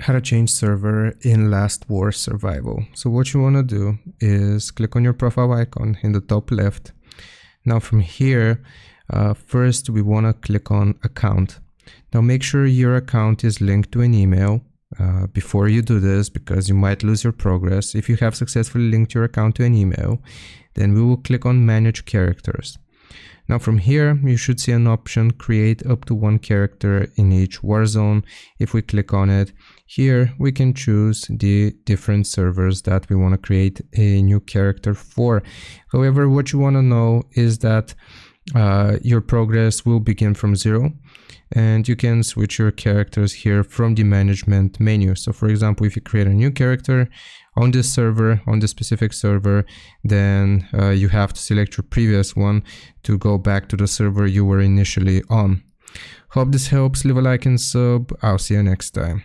how to change server in Last War Survival. So what you want to do is click on your profile icon in the top left. Now from here, first we want to click on account. Now make sure your account is linked to an email before you do this, because you might lose your progress. If you have successfully linked your account to an email, then we will click on manage characters. Now from here, you should see an option, create up to 1 character in each war zone. If we click on it, here we can choose the different servers that we want to create a new character for. However, what you want to know is that your progress will begin from 0, and you can switch your characters here from the management menu. So for example, if you create a new character on this server, on this specific server, then you have to select your previous one to go back to the server you were initially on. Hope this helps. Leave a like and sub. I'll see you next time.